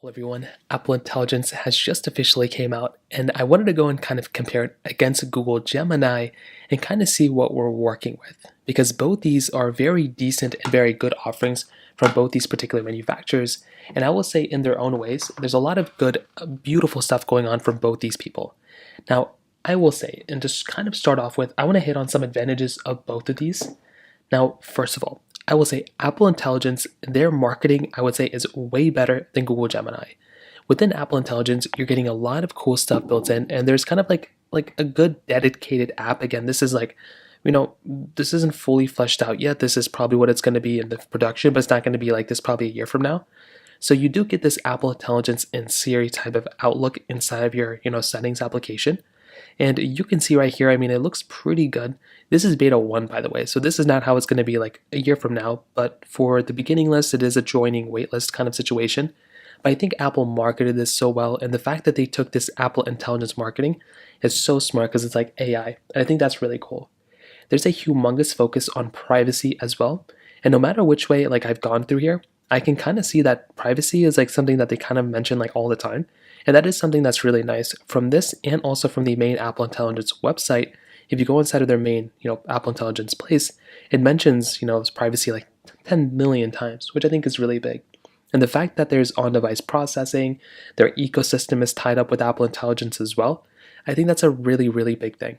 Well, everyone, Apple Intelligence has just officially came out, and I wanted to go and kind of compare it against Google Gemini and kind of see what we're working with, because both these are very decent and very good offerings from both these particular manufacturers. And I will say, in their own ways, there's a lot of good, beautiful stuff going on from both these people. Now, I will say, and just kind of start off with, I want to hit on some advantages of both of these. Now, first of all, I will say Apple Intelligence, their marketing, I would say, is way better than Google Gemini. Within Apple Intelligence, you're getting a lot of cool stuff built in, and there's kind of like a good dedicated app. Again, this is like, this isn't fully fleshed out yet. This is probably what it's going to be in the production, but it's not going to be like this probably a year from now. So you do get this Apple Intelligence in Siri type of outlook inside of your, settings application. And you can see right here, I mean, it looks pretty good. This is beta 1, by the way, so this is not how it's going to be like a year from now, but for the beginning list, it is a joining waitlist kind of situation. But I think Apple marketed this so well, and the fact that they took this Apple Intelligence marketing is so smart because it's like AI, and I think that's really cool. There's a humongous focus on privacy as well, and no matter which way like I've gone through here, I can kind of see that privacy is like something that they kind of mention like all the time. And that is something that's really nice from this and also from the main Apple Intelligence website. If you go inside of their main, Apple Intelligence place, it mentions, privacy like 10 million times, which I think is really big. And the fact that there's on-device processing, their ecosystem is tied up with Apple Intelligence as well, I think that's a really, really big thing.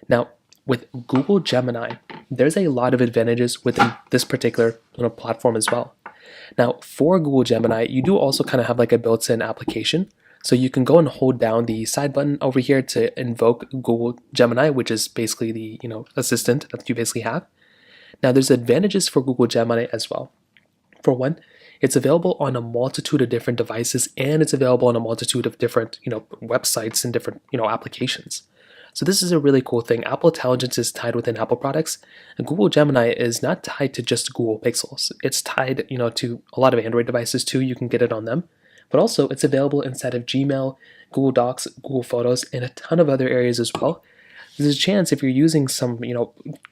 Now, with Google Gemini, there's a lot of advantages within this particular platform as well. Now, for Google Gemini, you do also kind of have like a built-in application. So you can go and hold down the side button over here to invoke Google Gemini, which is basically the assistant that you basically have. Now there's advantages for Google Gemini as well. For one, it's available on a multitude of different devices, and it's available on a multitude of different websites and different applications. So this is a really cool thing. Apple Intelligence is tied within Apple products, and Google Gemini is not tied to just Google Pixels. It's tied to a lot of Android devices too. You can get it on them. But also, it's available inside of Gmail, Google Docs, Google Photos, and a ton of other areas as well. There's a chance if you're using some,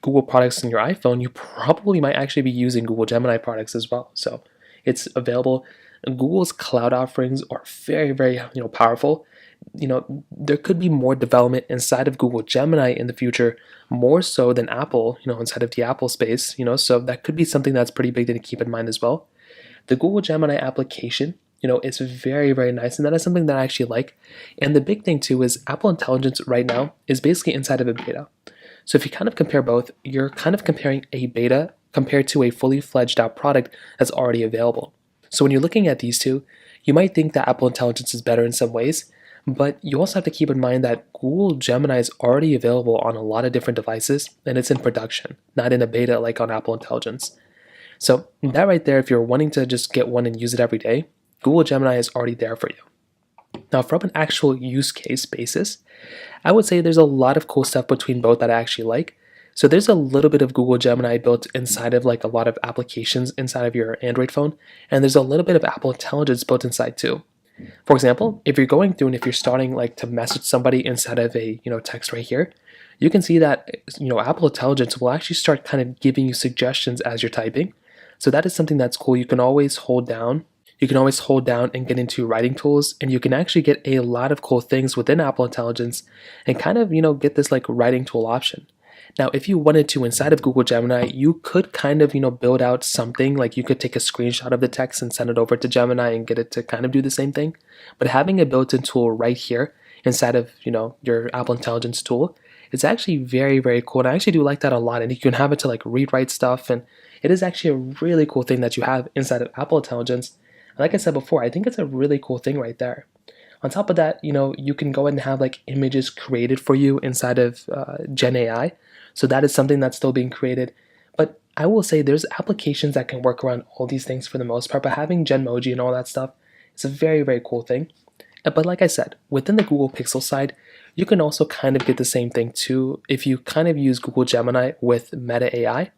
Google products on your iPhone, you probably might actually be using Google Gemini products as well. So it's available. Google's cloud offerings are very, very, powerful. There could be more development inside of Google Gemini in the future, more so than Apple, inside of the Apple space, so that could be something that's pretty big to keep in mind as well. The Google Gemini application, it's very, very nice, and that is something that I actually like. And the big thing too is Apple Intelligence right now is basically inside of a beta. So if you kind of compare both, you're kind of comparing a beta compared to a fully fledged out product that's already available. So when you're looking at these two, you might think that Apple Intelligence is better in some ways, but you also have to keep in mind that Google Gemini is already available on a lot of different devices, and it's in production, not in a beta like on Apple Intelligence. So that right there, if you're wanting to just get one and use it every day, Google Gemini is already there for you. Now, from an actual use case basis, I would say there's a lot of cool stuff between both that I actually like. So there's a little bit of Google Gemini built inside of like a lot of applications inside of your Android phone, and there's a little bit of Apple Intelligence built inside too. For example, if you're going through and if you're starting like to message somebody inside of a text right here, you can see that Apple Intelligence will actually start kind of giving you suggestions as you're typing. So that is something that's cool. You can always hold down and get into writing tools, and you can actually get a lot of cool things within Apple Intelligence and kind of, get this like writing tool option. Now, if you wanted to inside of Google Gemini, you could kind of, build out something like you could take a screenshot of the text and send it over to Gemini and get it to kind of do the same thing. But having a built-in tool right here inside of, your Apple Intelligence tool, it's actually very, very cool. And I actually do like that a lot. And you can have it to like rewrite stuff. And it is actually a really cool thing that you have inside of Apple Intelligence. Like I said before, I think it's a really cool thing right there. On top of that, you can go ahead and have like images created for you inside of Gen AI. So that is something that's still being created. But I will say there's applications that can work around all these things for the most part, but having Genmoji and all that stuff is a very, very cool thing. But like I said, within the Google Pixel side, you can also kind of get the same thing too if you kind of use Google Gemini with Meta AI.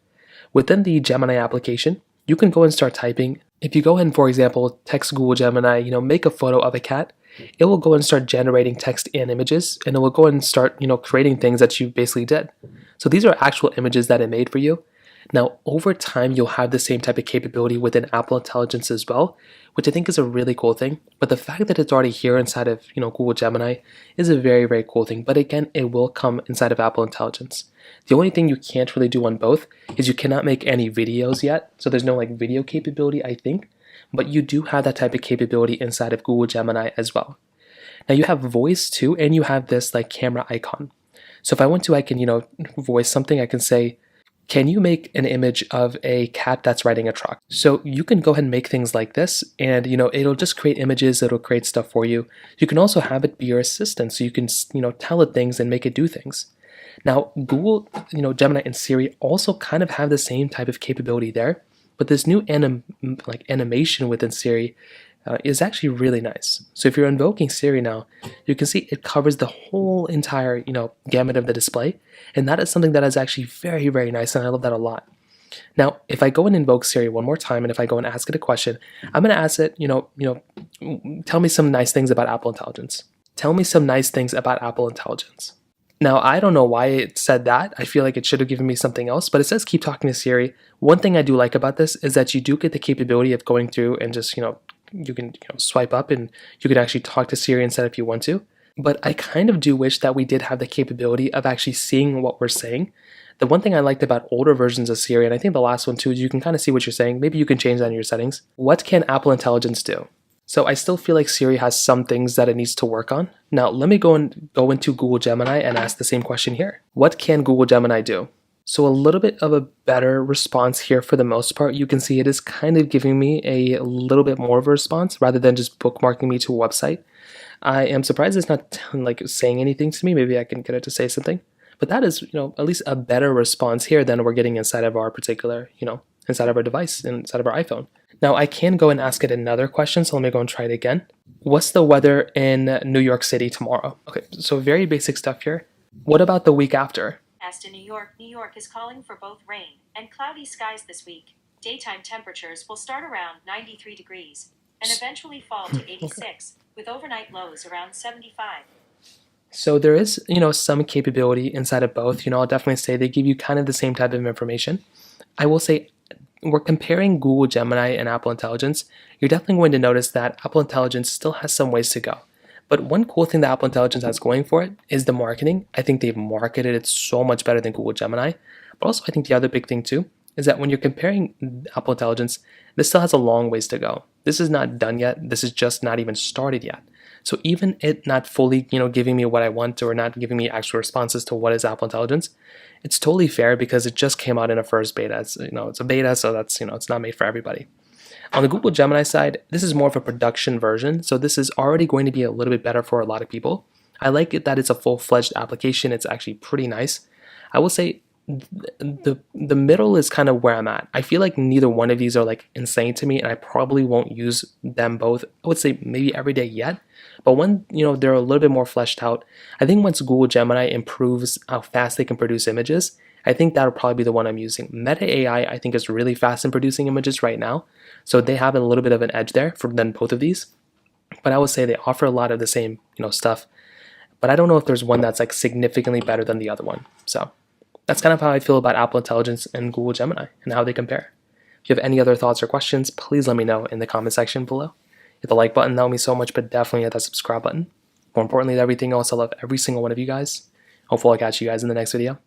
Within the Gemini application, you can go and start typing. If you go ahead and, for example, text Google Gemini, make a photo of a cat, it will go and start generating text and images, and it will go and start, creating things that you basically did. So these are actual images that it made for you. Now, over time, you'll have the same type of capability within Apple Intelligence as well, which I think is a really cool thing. But the fact that it's already here inside of, Google Gemini is a very, very cool thing. But again, it will come inside of Apple Intelligence. The only thing you can't really do on both is you cannot make any videos yet. So there's no like video capability, I think. But you do have that type of capability inside of Google Gemini as well. Now you have voice too, and you have this like camera icon. So if I want to, I can, voice something. I can say, can you make an image of a cat that's riding a truck? So you can go ahead and make things like this, and it'll just create images, it'll create stuff for you. You can also have it be your assistant, so you can tell it things and make it do things. Now Google, Gemini and Siri also kind of have the same type of capability there, but this new animation within Siri is actually really nice. So if you're invoking Siri now, you can see it covers the whole entire, gamut of the display. And that is something that is actually very, very nice. And I love that a lot. Now, if I go and invoke Siri one more time, and if I go and ask it a question, I'm going to ask it, tell me some nice things about Apple Intelligence. Tell me some nice things about Apple Intelligence. Now, I don't know why it said that. I feel like it should have given me something else, but it says keep talking to Siri. One thing I do like about this is that you do get the capability of going through and just, you can swipe up and you can actually talk to Siri instead if you want to. But I kind of do wish that we did have the capability of actually seeing what we're saying. The one thing I liked about older versions of Siri, and I think the last one too, is you can kind of see what you're saying. Maybe you can change that in your settings. What can Apple Intelligence do? So I still feel like Siri has some things that it needs to work on. Now let me go into Google Gemini and ask the same question here. What can Google Gemini do? So a little bit of a better response here for the most part. You can see it is kind of giving me a little bit more of a response rather than just bookmarking me to a website. I am surprised it's not like saying anything to me. Maybe I can get it to say something. But that is, at least a better response here than we're getting inside of our particular, inside of our device, inside of our iPhone. Now I can go and ask it another question. So let me go and try it again. What's the weather in New York City tomorrow? Okay, so very basic stuff here. What about the week after? As to New York is calling for both rain and cloudy skies this week. Daytime temperatures will start around 93 degrees and eventually fall to 86, with overnight lows around 75. So there is, some capability inside of both. I'll definitely say they give you kind of the same type of information. I will say we're comparing Google Gemini and Apple Intelligence. You're definitely going to notice that Apple Intelligence still has some ways to go. But one cool thing that Apple Intelligence has going for it is the marketing. I think they've marketed it so much better than Google Gemini. But also I think the other big thing too is that when you're comparing Apple Intelligence, this still has a long ways to go. This is not done yet. This is just not even started yet. So even it not fully, giving me what I want or not giving me actual responses to what is Apple Intelligence, it's totally fair because it just came out in a first beta. It's a beta, so that's, it's not made for everybody. On the Google Gemini side, this is more of a production version, so this is already going to be a little bit better for a lot of people. I like it that it's a full-fledged application. It's actually pretty nice. I will say the middle is kind of where I'm at. I feel like neither one of these are like insane to me, and I probably won't use them both. I would say maybe every day yet, but when they're a little bit more fleshed out, I think once Google Gemini improves how fast they can produce images, I think that'll probably be the one I'm using. Meta AI, I think, is really fast in producing images right now, so they have a little bit of an edge there than both of these. But I would say they offer a lot of the same, stuff. But I don't know if there's one that's like significantly better than the other one. So that's kind of how I feel about Apple Intelligence and Google Gemini and how they compare. If you have any other thoughts or questions, please let me know in the comment section below. Hit the like button, that would mean so much, but definitely hit that subscribe button. More importantly than everything else, I love every single one of you guys. Hopefully I'll catch you guys in the next video.